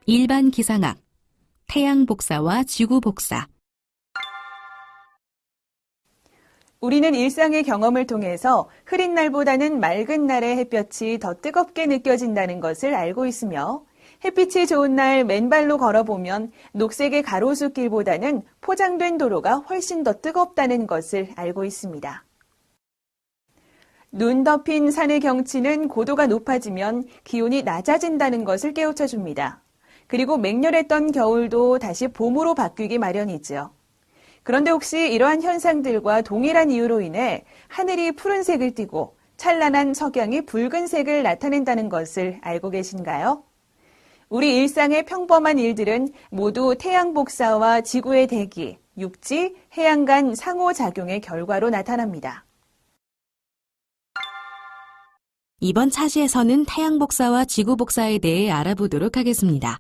일반 기상학, 태양 복사와 지구 복사. 우리는 일상의 경험을 통해서 흐린 날보다는 맑은 날의 햇볕이 더 뜨겁게 느껴진다는 것을 알고 있으며 햇빛이 좋은 날 맨발로 걸어보면 녹색의 가로수길보다는 포장된 도로가 훨씬 더 뜨겁다는 것을 알고 있습니다. 눈 덮인 산의 경치는 고도가 높아지면 기온이 낮아진다는 것을 깨우쳐 줍니다. 그리고 맹렬했던 겨울도 다시 봄으로 바뀌기 마련이죠. 그런데 혹시 이러한 현상들과 동일한 이유로 인해 하늘이 푸른색을 띠고 찬란한 석양이 붉은색을 나타낸다는 것을 알고 계신가요? 우리 일상의 평범한 일들은 모두 태양 복사와 지구의 대기, 육지, 해양 간 상호작용의 결과로 나타납니다. 이번 차시에서는 태양 복사와 지구 복사에 대해 알아보도록 하겠습니다.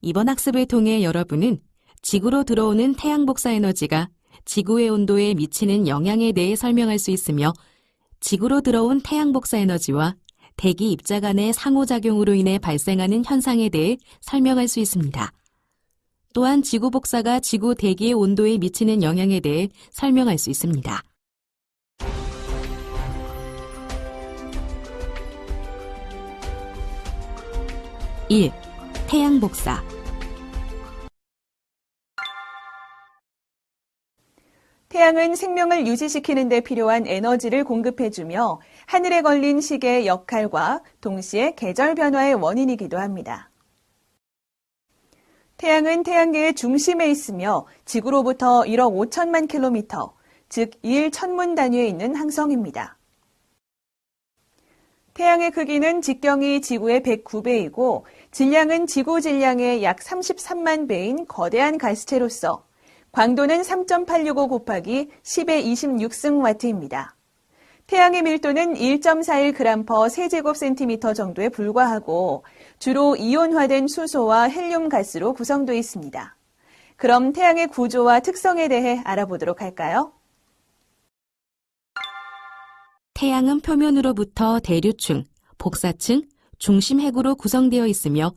이번 학습을 통해 여러분은 지구로 들어오는 태양 복사 에너지가 지구의 온도에 미치는 영향에 대해 설명할 수 있으며 지구로 들어온 태양 복사 에너지와 대기 입자 간의 상호작용으로 인해 발생하는 현상에 대해 설명할 수 있습니다. 또한 지구 복사가 지구 대기의 온도에 미치는 영향에 대해 설명할 수 있습니다. (1) 태양 복사. 태양은 생명을 유지시키는 데 필요한 에너지를 공급해주며 하늘에 걸린 시계의 역할과 동시에 계절 변화의 원인이기도 합니다. 태양은 태양계의 중심에 있으며 지구로부터 1억 5천만 킬로미터, 즉 1 천문 단위에 있는 항성입니다. 태양의 크기는 직경이 지구의 109배이고 질량은 지구 질량의 약 33만 배인 거대한 가스체로서 광도는 3.865 곱하기 10의 26승와트입니다. 태양의 밀도는 1.41g/. 세제곱센티미터 정도에 불과하고 주로 이온화된 수소와 헬륨 가스로 구성되어 있습니다. 그럼 태양의 구조와 특성에 대해 알아보도록 할까요? 태양은 표면으로부터 대류층, 복사층, 중심핵으로 구성되어 있으며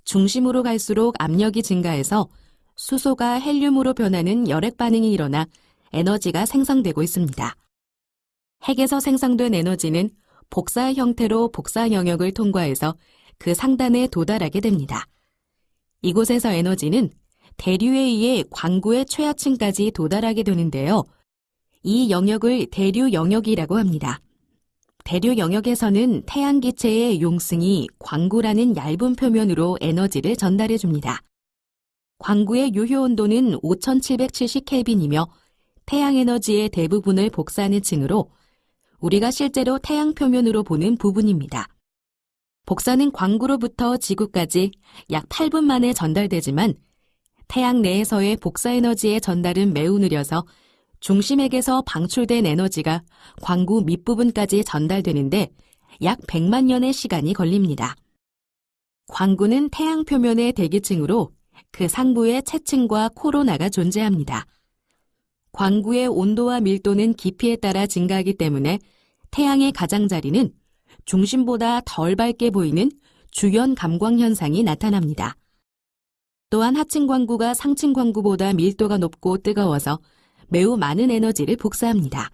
중심으로 갈수록 압력이 증가해서 수소가 헬륨으로 변하는 열핵 반응이 일어나 에너지가 생성되고 있습니다. 핵에서 생성된 에너지는 복사 형태로 복사 영역을 통과해서 그 상단에 도달하게 됩니다. 이곳에서 에너지는 대류에 의해 광구의 최하층까지 도달하게 되는데요. 이 영역을 대류 영역이라고 합니다. 대류 영역에서는 태양 기체의 용승이 광구라는 얇은 표면으로 에너지를 전달해 줍니다. 광구의 유효 온도는 5770켈빈이며 태양 에너지의 대부분을 복사하는 층으로 우리가 실제로 태양 표면으로 보는 부분입니다. 복사는 광구로부터 지구까지 약 8분 만에 전달되지만 태양 내에서의 복사 에너지의 전달은 매우 느려서 중심핵에서 방출된 에너지가 광구 밑부분까지 전달되는데 약 100만 년의 시간이 걸립니다. 광구는 태양 표면의 대기층으로 그 상부에 채층과 코로나가 존재합니다. 광구의 온도와 밀도는 깊이에 따라 증가하기 때문에 태양의 가장자리는 중심보다 덜 밝게 보이는 주연 감광 현상이 나타납니다. 또한 하층 광구가 상층 광구보다 밀도가 높고 뜨거워서 매우 많은 에너지를 복사합니다.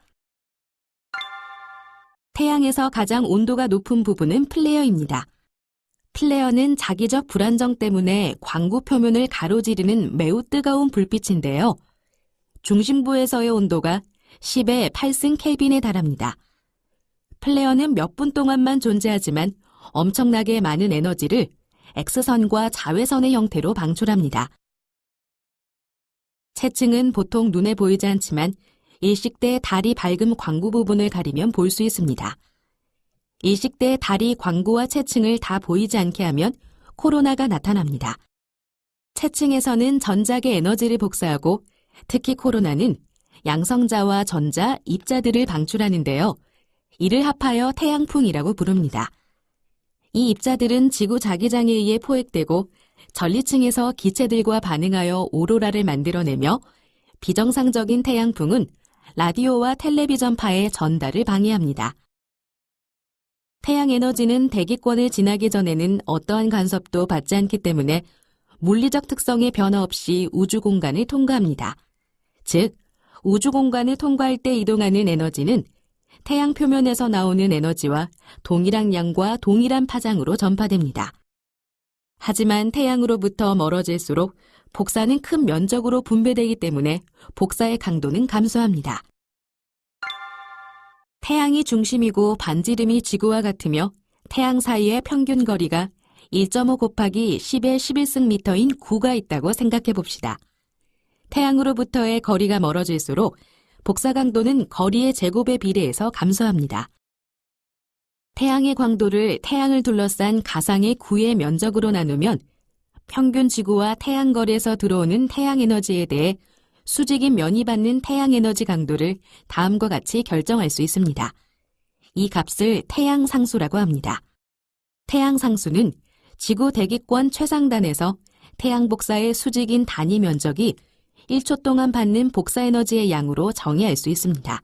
태양에서 가장 온도가 높은 부분은 플레어입니다. 플레어는 자기적 불안정 때문에 광구 표면을 가로지르는 매우 뜨거운 불빛인데요. 중심부에서의 온도가 10의 8승 켈빈에 달합니다. 플레어는 몇 분 동안만 존재하지만 엄청나게 많은 에너지를 X선과 자외선의 형태로 방출합니다. 채층은 보통 눈에 보이지 않지만 일식대 달이 밝은 광구 부분을 가리면 볼 수 있습니다. 일식대 달이 광구와 채층을 다 보이지 않게 하면 코로나가 나타납니다. 채층에서는 전자계 에너지를 복사하고 특히 코로나는 양성자와 전자, 입자들을 방출하는데요. 이를 합하여 태양풍이라고 부릅니다. 이 입자들은 지구 자기장에 의해 포획되고 전리층에서 기체들과 반응하여 오로라를 만들어내며 비정상적인 태양풍은 라디오와 텔레비전파의 전달을 방해합니다. 태양 에너지는 대기권을 지나기 전에는 어떠한 간섭도 받지 않기 때문에 물리적 특성의 변화 없이 우주 공간을 통과합니다. 즉, 우주 공간을 통과할 때 이동하는 에너지는 태양 표면에서 나오는 에너지와 동일한 양과 동일한 파장으로 전파됩니다. 하지만 태양으로부터 멀어질수록 복사는 큰 면적으로 분배되기 때문에 복사의 강도는 감소합니다. 태양이 중심이고 반지름이 지구와 같으며 태양 사이의 평균 거리가 1.5 곱하기 10의 11승미터인 9가 있다고 생각해 봅시다. 태양으로부터의 거리가 멀어질수록 복사 강도는 거리의 제곱에 비례해서 감소합니다. 태양의 광도를 태양을 둘러싼 가상의 구의 면적으로 나누면 평균 지구와 태양 거리에서 들어오는 태양 에너지에 대해 수직인 면이 받는 태양 에너지 강도를 다음과 같이 결정할 수 있습니다. 이 값을 태양 상수라고 합니다. 태양 상수는 지구 대기권 최상단에서 태양 복사의 수직인 단위 면적이 1초 동안 받는 복사 에너지의 양으로 정의할 수 있습니다.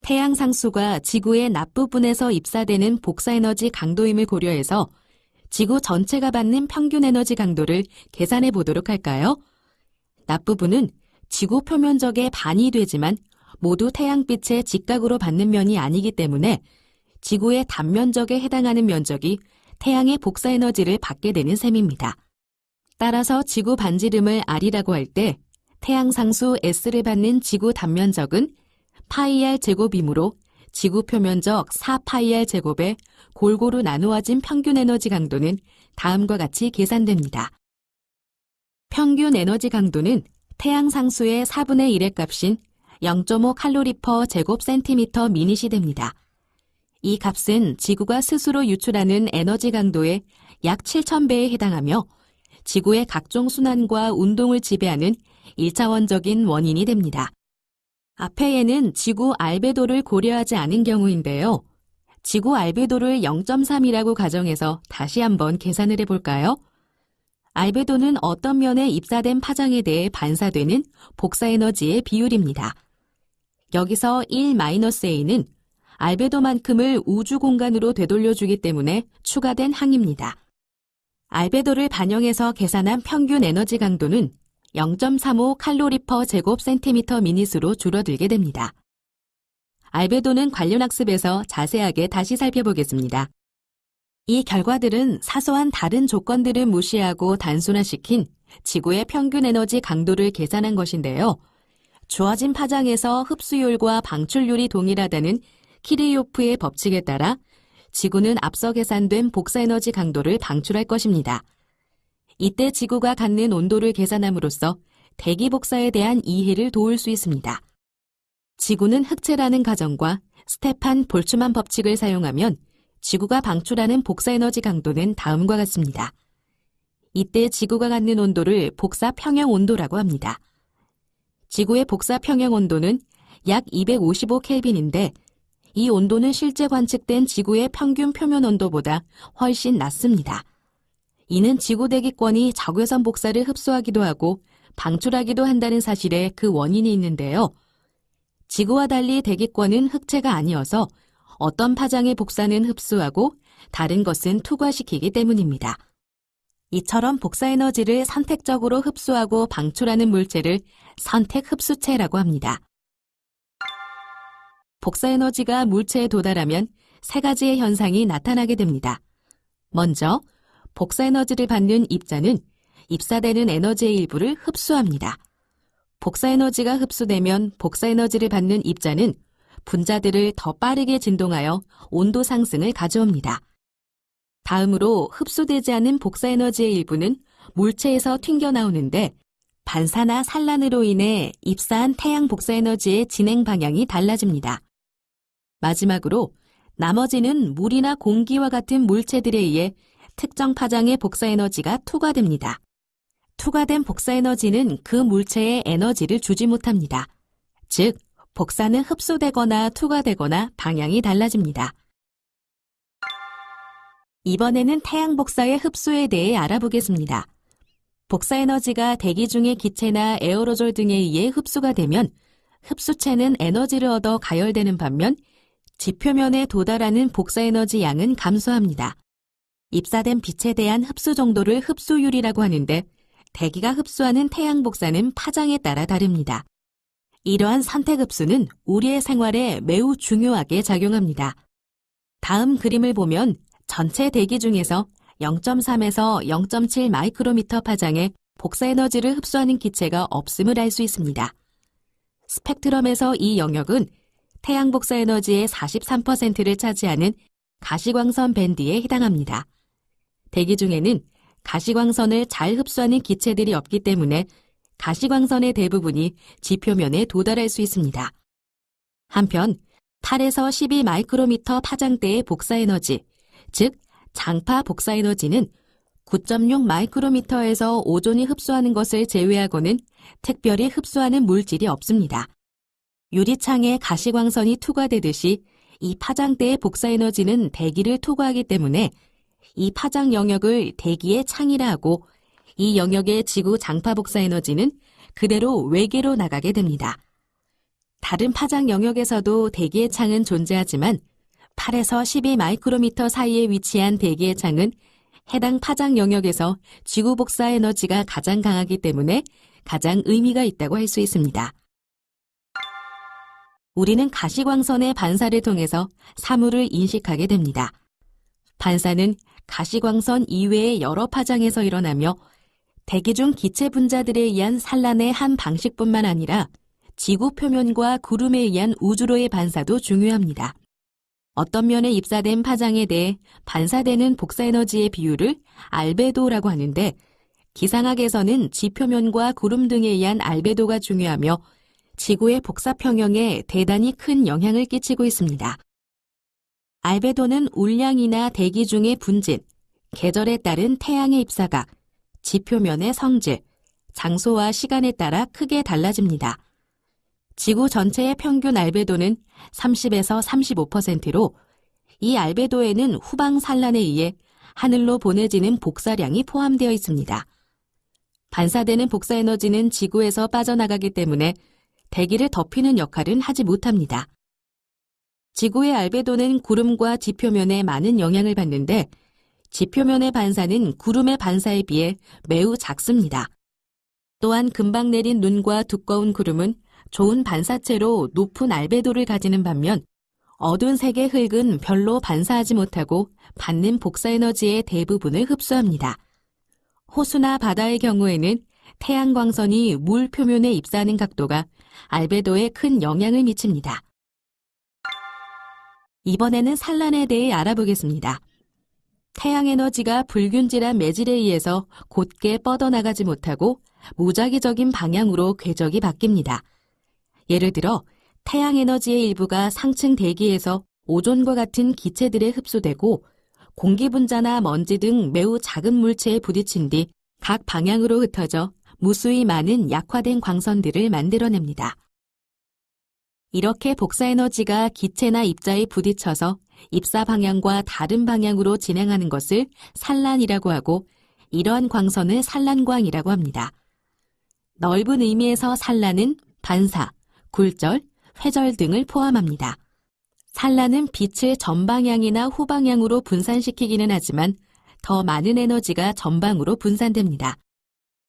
태양 상수가 지구의 낮부분에서 입사되는 복사 에너지 강도임을 고려해서 지구 전체가 받는 평균 에너지 강도를 계산해 보도록 할까요? 낮부분은 지구 표면적의 반이 되지만 모두 태양빛의 직각으로 받는 면이 아니기 때문에 지구의 단면적에 해당하는 면적이 태양의 복사 에너지를 받게 되는 셈입니다. 따라서 지구 반지름을 R이라고 할 때 태양 상수 S를 받는 지구 단면적은 파이R 제곱이므로 지구 표면적 4파이R 제곱에 골고루 나누어진 평균 에너지 강도는 다음과 같이 계산됩니다. 평균 에너지 강도는 태양 상수의 4분의 1의 값인 0.5 칼로리 퍼 제곱 센티미터 미닛이 됩니다. 이 값은 지구가 스스로 유출하는 에너지 강도의 약 7,000배에 해당하며 지구의 각종 순환과 운동을 지배하는 1차원적인 원인이 됩니다. 앞에에는 지구 알베도를 고려하지 않은 경우인데요. 지구 알베도를 0.3이라고 가정해서 다시 한번 계산을 해볼까요? 알베도는 어떤 면에 입사된 파장에 대해 반사되는 복사 에너지의 비율입니다. 여기서 1-A는 알베도만큼을 우주 공간으로 되돌려주기 때문에 추가된 항입니다. 알베도를 반영해서 계산한 평균 에너지 강도는 0.35 칼로리 퍼 제곱 센티미터 미닛으로 줄어들게 됩니다. 알베도는 관련 학습에서 자세하게 다시 살펴보겠습니다. 이 결과들은 사소한 다른 조건들을 무시하고 단순화시킨 지구의 평균 에너지 강도를 계산한 것인데요. 주어진 파장에서 흡수율과 방출율이 동일하다는 키르요프의 법칙에 따라 지구는 앞서 계산된 복사 에너지 강도를 방출할 것입니다. 이때 지구가 갖는 온도를 계산함으로써 대기 복사에 대한 이해를 도울 수 있습니다. 지구는 흑체라는 가정과 스테판 볼츠만 법칙을 사용하면 지구가 방출하는 복사 에너지 강도는 다음과 같습니다. 이때 지구가 갖는 온도를 복사 평형 온도라고 합니다. 지구의 복사 평형 온도는 약 255켈빈인데 이 온도는 실제 관측된 지구의 평균 표면 온도보다 훨씬 낮습니다. 이는 지구 대기권이 적외선 복사를 흡수하기도 하고 방출하기도 한다는 사실에 그 원인이 있는데요. 지구와 달리 대기권은 흑체가 아니어서 어떤 파장의 복사는 흡수하고 다른 것은 투과시키기 때문입니다. 이처럼 복사 에너지를 선택적으로 흡수하고 방출하는 물체를 선택 흡수체라고 합니다. 복사 에너지가 물체에 도달하면 세 가지의 현상이 나타나게 됩니다. 먼저 복사 에너지를 받는 입자는 입사되는 에너지의 일부를 흡수합니다. 복사 에너지가 흡수되면 복사 에너지를 받는 입자는 분자들을 더 빠르게 진동하여 온도 상승을 가져옵니다. 다음으로 흡수되지 않은 복사 에너지의 일부는 물체에서 튕겨나오는데 반사나 산란으로 인해 입사한 태양 복사 에너지의 진행 방향이 달라집니다. 마지막으로 나머지는 물이나 공기와 같은 물체들에 의해 특정 파장의 복사 에너지가 투과됩니다. 투과된 복사 에너지는 그 물체에 에너지를 주지 못합니다. 즉, 복사는 흡수되거나 투과되거나 방향이 달라집니다. 이번에는 태양 복사의 흡수에 대해 알아보겠습니다. 복사 에너지가 대기 중의 기체나 에어로졸 등에 의해 흡수가 되면 흡수체는 에너지를 얻어 가열되는 반면 지표면에 도달하는 복사에너지 양은 감소합니다. 입사된 빛에 대한 흡수 정도를 흡수율이라고 하는데 대기가 흡수하는 태양 복사는 파장에 따라 다릅니다. 이러한 선택 흡수는 우리의 생활에 매우 중요하게 작용합니다. 다음 그림을 보면 전체 대기 중에서 0.3에서 0.7 마이크로미터 파장의 복사에너지를 흡수하는 기체가 없음을 알 수 있습니다. 스펙트럼에서 이 영역은 태양 복사에너지의 43%를 차지하는 가시광선 밴드에 해당합니다. 대기 중에는 가시광선을 잘 흡수하는 기체들이 없기 때문에 가시광선의 대부분이 지표면에 도달할 수 있습니다. 한편 8에서 12 마이크로미터 파장대의 복사에너지, 즉 장파 복사에너지는 9.6 마이크로미터에서 오존이 흡수하는 것을 제외하고는 특별히 흡수하는 물질이 없습니다. 유리창에 가시광선이 투과되듯이 이 파장대의 복사에너지는 대기를 투과하기 때문에 이 파장 영역을 대기의 창이라 하고 이 영역의 지구 장파 복사에너지는 그대로 외계로 나가게 됩니다. 다른 파장 영역에서도 대기의 창은 존재하지만 8에서 12 마이크로미터 사이에 위치한 대기의 창은 해당 파장 영역에서 지구 복사 에너지가 가장 강하기 때문에 가장 의미가 있다고 할 수 있습니다. 우리는 가시광선의 반사를 통해서 사물을 인식하게 됩니다. 반사는 가시광선 이외의 여러 파장에서 일어나며 대기 중 기체 분자들에 의한 산란의 한 방식뿐만 아니라 지구 표면과 구름에 의한 우주로의 반사도 중요합니다. 어떤 면에 입사된 파장에 대해 반사되는 복사에너지의 비율을 알베도라고 하는데 기상학에서는 지표면과 구름 등에 의한 알베도가 중요하며 지구의 복사 평형에 대단히 큰 영향을 끼치고 있습니다. 알베도는 울량이나 대기 중의 분진, 계절에 따른 태양의 입사각, 지표면의 성질, 장소와 시간에 따라 크게 달라집니다. 지구 전체의 평균 알베도는 30에서 35%로 이 알베도에는 후방 산란에 의해 하늘로 보내지는 복사량이 포함되어 있습니다. 반사되는 복사에너지는 지구에서 빠져나가기 때문에 대기를 덮이는 역할은 하지 못합니다. 지구의 알베도는 구름과 지표면에 많은 영향을 받는데 지표면의 반사는 구름의 반사에 비해 매우 작습니다. 또한 금방 내린 눈과 두꺼운 구름은 좋은 반사체로 높은 알베도를 가지는 반면 어두운 색의 흙은 별로 반사하지 못하고 받는 복사에너지의 대부분을 흡수합니다. 호수나 바다의 경우에는 태양광선이 물 표면에 입사하는 각도가 알베도에 큰 영향을 미칩니다. 이번에는 산란에 대해 알아보겠습니다. 태양에너지가 불균질한 매질에 의해서 곧게 뻗어나가지 못하고 무작위적인 방향으로 궤적이 바뀝니다. 예를 들어 태양에너지의 일부가 상층 대기에서 오존과 같은 기체들에 흡수되고 공기 분자나 먼지 등 매우 작은 물체에 부딪힌 뒤 각 방향으로 흩어져 무수히 많은 약화된 광선들을 만들어냅니다. 이렇게 복사에너지가 기체나 입자에 부딪혀서 입사 방향과 다른 방향으로 진행하는 것을 산란이라고 하고 이러한 광선을 산란광이라고 합니다. 넓은 의미에서 산란은 반사, 굴절, 회절 등을 포함합니다. 산란은 빛을 전방향이나 후방향으로 분산시키기는 하지만 더 많은 에너지가 전방으로 분산됩니다.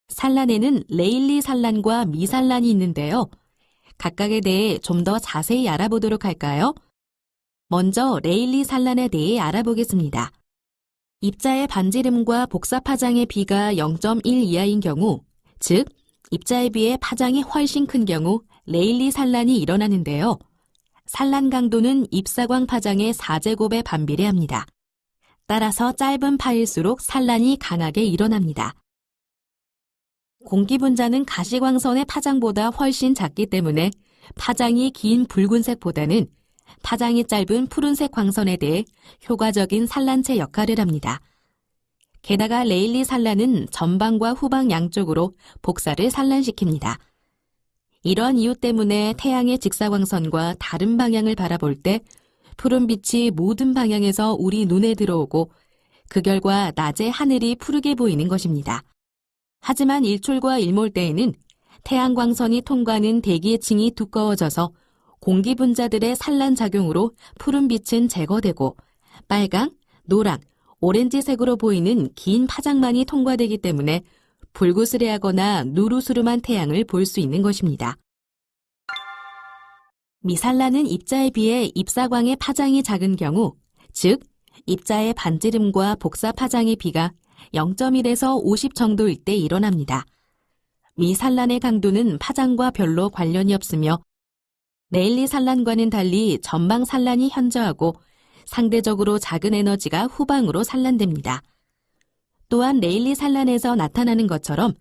산란에는 레일리 산란과 미산란이 있는데요. 각각에 대해 좀 더 자세히 알아보도록 할까요? 먼저 레일리 산란에 대해 알아보겠습니다. 입자의 반지름과 복사 파장의 비가 0.1 이하인 경우, 즉 입자에 비해 파장이 훨씬 큰 경우 레일리 산란이 일어나는데요. 산란 강도는 입사광 파장의 4제곱에 반비례합니다. 따라서 짧은 파일수록 산란이 강하게 일어납니다. 공기 분자는 가시광선의 파장보다 훨씬 작기 때문에 파장이 긴 붉은색보다는 파장이 짧은 푸른색 광선에 대해 효과적인 산란체 역할을 합니다. 게다가 레일리 산란은 전방과 후방 양쪽으로 복사를 산란시킵니다. 이런 이유 때문에 태양의 직사광선과 다른 방향을 바라볼 때 푸른빛이 모든 방향에서 우리 눈에 들어오고 그 결과 낮에 하늘이 푸르게 보이는 것입니다. 하지만 일출과 일몰 때에는 태양광선이 통과하는 대기의 층이 두꺼워져서 공기 분자들의 산란 작용으로 푸른빛은 제거되고 빨강, 노랑, 오렌지색으로 보이는 긴 파장만이 통과되기 때문에 불구스레하거나 누르스름한 태양을 볼 수 있는 것입니다. 미산란은 입자에 비해 입사광의 파장이 작은 경우, 즉 입자의 반지름과 복사 파장의 비가 0.1에서 50 정도일 때 일어납니다. 미산란의 강도는 파장과 별로 관련이 없으며 레일리 산란과는 달리 전방 산란이 현저하고 상대적으로 작은 에너지가 후방으로 산란됩니다. 또한 레일리 산란에서 나타나는 것처럼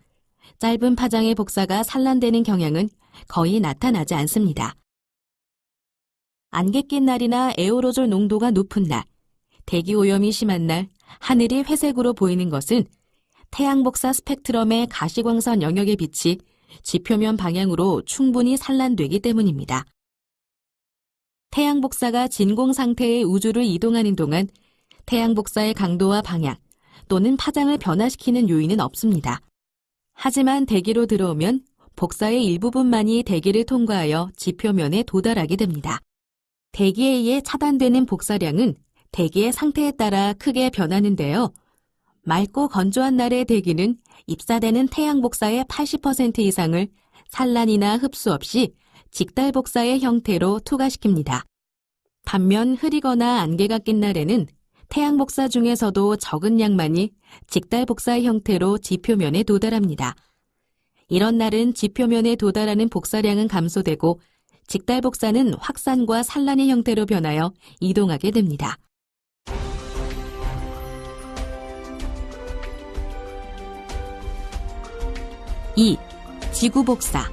짧은 파장의 복사가 산란되는 경향은 거의 나타나지 않습니다. 안개 낀 날이나 에어로졸 농도가 높은 날, 대기 오염이 심한 날, 하늘이 회색으로 보이는 것은 태양 복사 스펙트럼의 가시광선 영역의 빛이 지표면 방향으로 충분히 산란되기 때문입니다. 태양 복사가 진공 상태의 우주를 이동하는 동안 태양 복사의 강도와 방향 또는 파장을 변화시키는 요인은 없습니다. 하지만 대기로 들어오면 복사의 일부분만이 대기를 통과하여 지표면에 도달하게 됩니다. 대기에 의해 차단되는 복사량은 대기의 상태에 따라 크게 변하는데요. 맑고 건조한 날의 대기는 입사되는 태양 복사의 80% 이상을 산란이나 흡수 없이 직달 복사의 형태로 투과시킵니다. 반면 흐리거나 안개가 낀 날에는 태양 복사 중에서도 적은 양만이 직달 복사의 형태로 지표면에 도달합니다. 이런 날은 지표면에 도달하는 복사량은 감소되고 직달 복사는 확산과 산란의 형태로 변하여 이동하게 됩니다. 2. 지구 복사.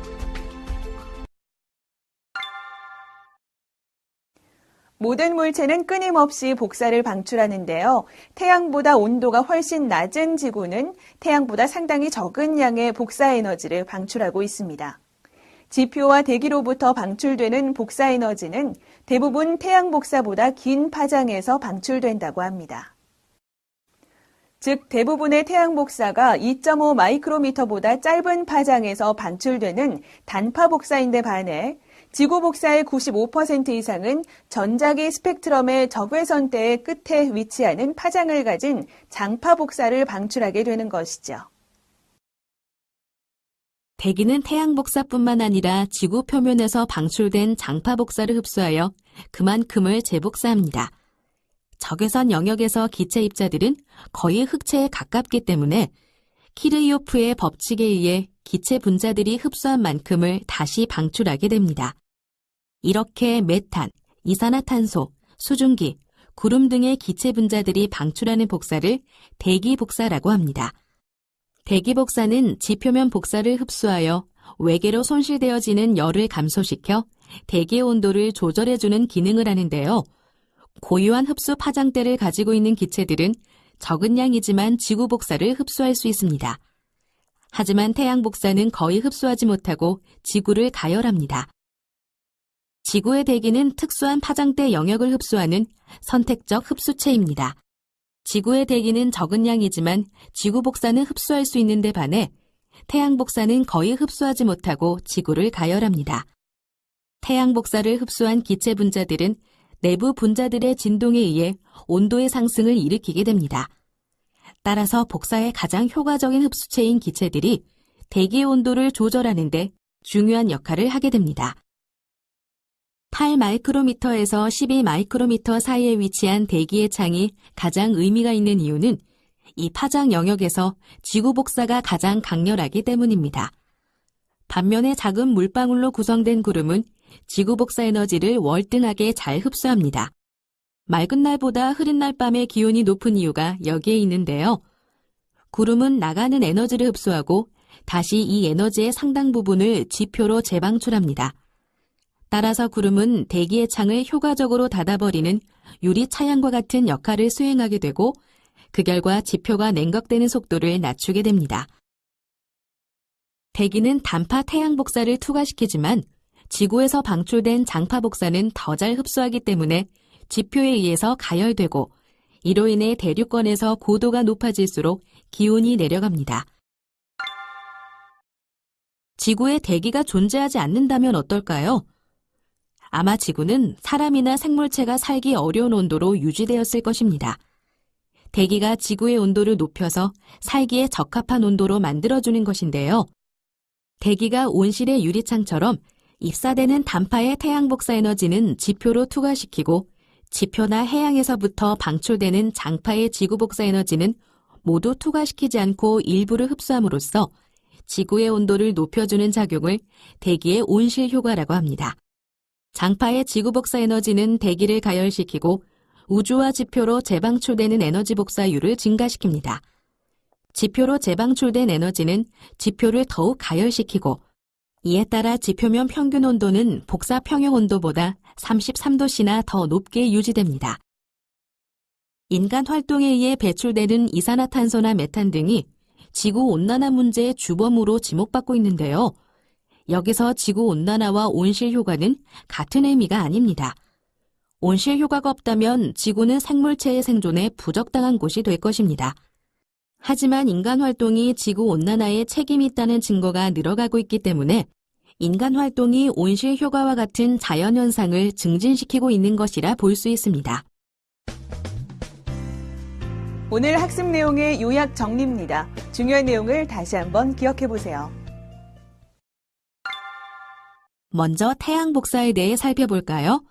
모든 물체는 끊임없이 복사를 방출하는데요. 태양보다 온도가 훨씬 낮은 지구는 태양보다 상당히 적은 양의 복사 에너지를 방출하고 있습니다. 지표와 대기로부터 방출되는 복사 에너지는 대부분 태양 복사보다 긴 파장에서 방출된다고 합니다. 즉, 대부분의 태양 복사가 2.5 마이크로미터보다 짧은 파장에서 방출되는 단파 복사인데 반해 지구 복사의 95% 이상은 전자기 스펙트럼의 적외선대의 끝에 위치하는 파장을 가진 장파 복사를 방출하게 되는 것이죠. 대기는 태양 복사뿐만 아니라 지구 표면에서 방출된 장파 복사를 흡수하여 그만큼을 재복사합니다. 적외선 영역에서 기체 입자들은 거의 흑체에 가깝기 때문에 키르이오프의 법칙에 의해 기체 분자들이 흡수한 만큼을 다시 방출하게 됩니다. 이렇게 메탄, 이산화탄소, 수증기, 구름 등의 기체 분자들이 방출하는 복사를 대기 복사라고 합니다. 대기 복사는 지표면 복사를 흡수하여 외계로 손실되어지는 열을 감소시켜 대기의 온도를 조절해주는 기능을 하는데요. 고유한 흡수 파장대를 가지고 있는 기체들은 적은 양이지만 지구 복사를 흡수할 수 있습니다. 하지만 태양 복사는 거의 흡수하지 못하고 지구를 가열합니다. 지구의 대기는 특수한 파장대 영역을 흡수하는 선택적 흡수체입니다. 지구의 대기는 적은 양이지만 지구 복사는 흡수할 수 있는데 반해 태양 복사는 거의 흡수하지 못하고 지구를 가열합니다. 태양 복사를 흡수한 기체 분자들은 내부 분자들의 진동에 의해 온도의 상승을 일으키게 됩니다. 따라서 복사의 가장 효과적인 흡수체인 기체들이 대기의 온도를 조절하는 데 중요한 역할을 하게 됩니다. 8 마이크로미터에서 12 마이크로미터 사이에 위치한 대기의 창이 가장 의미가 있는 이유는 이 파장 영역에서 지구 복사가 가장 강렬하기 때문입니다. 반면에 작은 물방울로 구성된 구름은 지구 복사 에너지를 월등하게 잘 흡수합니다. 맑은 날보다 흐린 날 밤의 기온이 높은 이유가 여기에 있는데요. 구름은 나가는 에너지를 흡수하고 다시 이 에너지의 상당 부분을 지표로 재방출합니다. 따라서 구름은 대기의 창을 효과적으로 닫아버리는 유리 차양과 같은 역할을 수행하게 되고 그 결과 지표가 냉각되는 속도를 낮추게 됩니다. 대기는 단파 태양 복사를 투과시키지만 지구에서 방출된 장파 복사는 더 잘 흡수하기 때문에 지표에 의해서 가열되고 이로 인해 대륙권에서 고도가 높아질수록 기온이 내려갑니다. 지구에 대기가 존재하지 않는다면 어떨까요? 아마 지구는 사람이나 생물체가 살기 어려운 온도로 유지되었을 것입니다. 대기가 지구의 온도를 높여서 살기에 적합한 온도로 만들어주는 것인데요. 대기가 온실의 유리창처럼 입사되는 단파의 태양 복사 에너지는 지표로 투과시키고 지표나 해양에서부터 방출되는 장파의 지구 복사 에너지는 모두 투과시키지 않고 일부를 흡수함으로써 지구의 온도를 높여주는 작용을 대기의 온실 효과라고 합니다. 장파의 지구 복사 에너지는 대기를 가열시키고 우주와 지표로 재방출되는 에너지 복사율을 증가시킵니다. 지표로 재방출된 에너지는 지표를 더욱 가열시키고 이에 따라 지표면 평균 온도는 복사 평형 온도보다 33도씨나 더 높게 유지됩니다. 인간 활동에 의해 배출되는 이산화탄소나 메탄 등이 지구온난화 문제의 주범으로 지목받고 있는데요. 여기서 지구온난화와 온실 효과는 같은 의미가 아닙니다. 온실 효과가 없다면 지구는 생물체의 생존에 부적당한 곳이 될 것입니다. 하지만 인간 활동이 지구온난화에 책임이 있다는 증거가 늘어가고 있기 때문에 인간 활동이 온실 효과와 같은 자연현상을 증진시키고 있는 것이라 볼 수 있습니다. 오늘 학습 내용의 요약 정리입니다. 중요한 내용을 다시 한번 기억해 보세요. 먼저 태양 복사에 대해 살펴볼까요?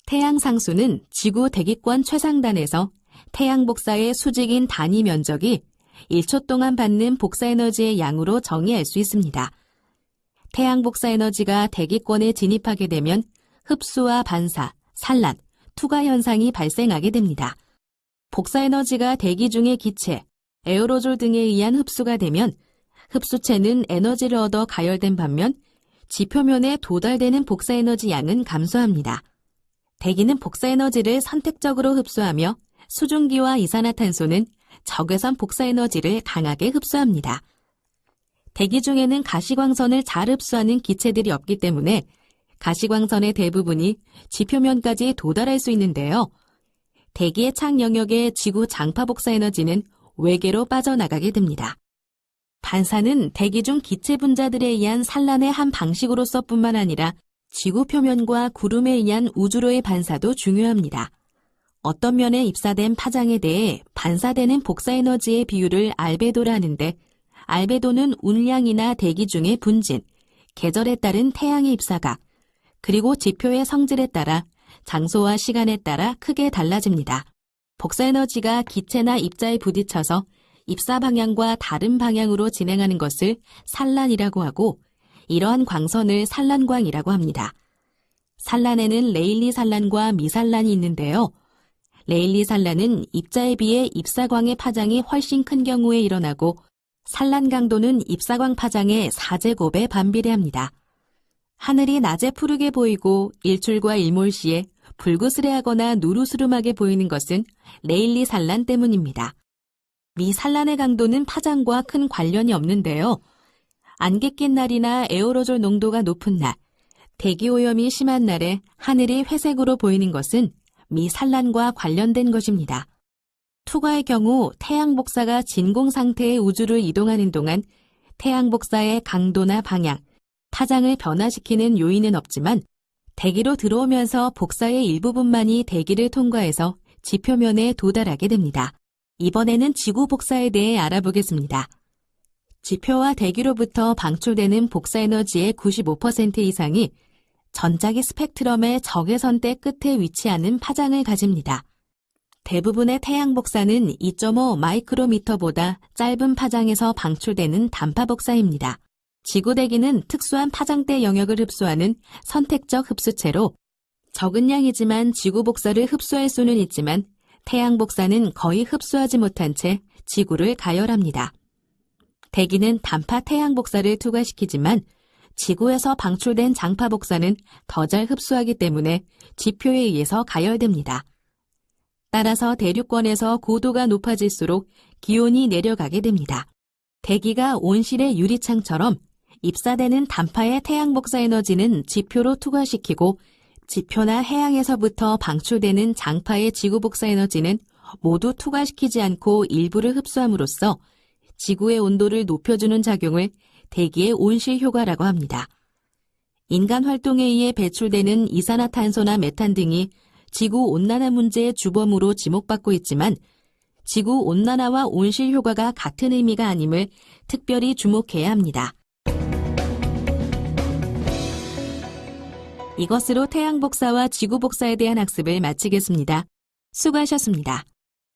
태양 상수는 지구 대기권 최상단에서 태양 복사의 수직인 단위 면적이 1초 동안 받는 복사 에너지의 양으로 정의할 수 있습니다. 태양 복사 에너지가 대기권에 진입하게 되면 흡수와 반사, 산란, 투과 현상이 발생하게 됩니다. 복사 에너지가 대기 중의 기체, 에어로졸 등에 의한 흡수가 되면 흡수체는 에너지를 얻어 가열된 반면 지표면에 도달되는 복사 에너지 양은 감소합니다. 대기는 복사 에너지를 선택적으로 흡수하며 수증기와 이산화탄소는 적외선 복사 에너지를 강하게 흡수합니다. 대기 중에는 가시광선을 잘 흡수하는 기체들이 없기 때문에 가시광선의 대부분이 지표면까지 도달할 수 있는데요. 대기의 창 영역의 지구 장파 복사 에너지는 외계로 빠져나가게 됩니다. 반사는 대기 중 기체 분자들에 의한 산란의 한 방식으로서뿐만 아니라 지구 표면과 구름에 의한 우주로의 반사도 중요합니다. 어떤 면에 입사된 파장에 대해 반사되는 복사 에너지의 비율을 알베도라 하는데 알베도는 운량이나 대기 중의 분진, 계절에 따른 태양의 입사각, 그리고 지표의 성질에 따라 장소와 시간에 따라 크게 달라집니다. 복사 에너지가 기체나 입자에 부딪혀서 입사 방향과 다른 방향으로 진행하는 것을 산란이라고 하고 이러한 광선을 산란광이라고 합니다. 산란에는 레일리 산란과 미산란이 있는데요. 레일리 산란은 입자에 비해 입사광의 파장이 훨씬 큰 경우에 일어나고 산란 강도는 입사광 파장의 4제곱에 반비례합니다. 하늘이 낮에 푸르게 보이고 일출과 일몰 시에 불그스레하거나 누르스름하게 보이는 것은 레일리 산란 때문입니다. 미산란의 강도는 파장과 큰 관련이 없는데요. 안개 낀 날이나 에어로졸 농도가 높은 날, 대기 오염이 심한 날에 하늘이 회색으로 보이는 것은 미산란과 관련된 것입니다. 투과의 경우 태양 복사가 진공 상태의 우주를 이동하는 동안 태양 복사의 강도나 방향, 파장을 변화시키는 요인은 없지만 대기로 들어오면서 복사의 일부분만이 대기를 통과해서 지표면에 도달하게 됩니다. 이번에는 지구 복사에 대해 알아보겠습니다. 지표와 대기로부터 방출되는 복사 에너지의 95% 이상이 전자기 스펙트럼의 적외선대 끝에 위치하는 파장을 가집니다. 대부분의 태양 복사는 2.5 마이크로미터보다 짧은 파장에서 방출되는 단파 복사입니다. 지구 대기는 특수한 파장대 영역을 흡수하는 선택적 흡수체로 적은 양이지만 지구 복사를 흡수할 수는 있지만 태양 복사는 거의 흡수하지 못한 채 지구를 가열합니다. 대기는 단파 태양 복사를 투과시키지만 지구에서 방출된 장파 복사는 더 잘 흡수하기 때문에 지표에 의해서 가열됩니다. 따라서 대륙권에서 고도가 높아질수록 기온이 내려가게 됩니다. 대기가 온실의 유리창처럼 입사되는 단파의 태양 복사 에너지는 지표로 투과시키고 지표나 해양에서부터 방출되는 장파의 지구 복사 에너지는 모두 투과시키지 않고 일부를 흡수함으로써 지구의 온도를 높여주는 작용을 대기의 온실 효과라고 합니다. 인간 활동에 의해 배출되는 이산화탄소나 메탄 등이 지구온난화 문제의 주범으로 지목받고 있지만 지구온난화와 온실 효과가 같은 의미가 아님을 특별히 주목해야 합니다. 이것으로 태양 복사와 지구 복사에 대한 학습을 마치겠습니다. 수고하셨습니다.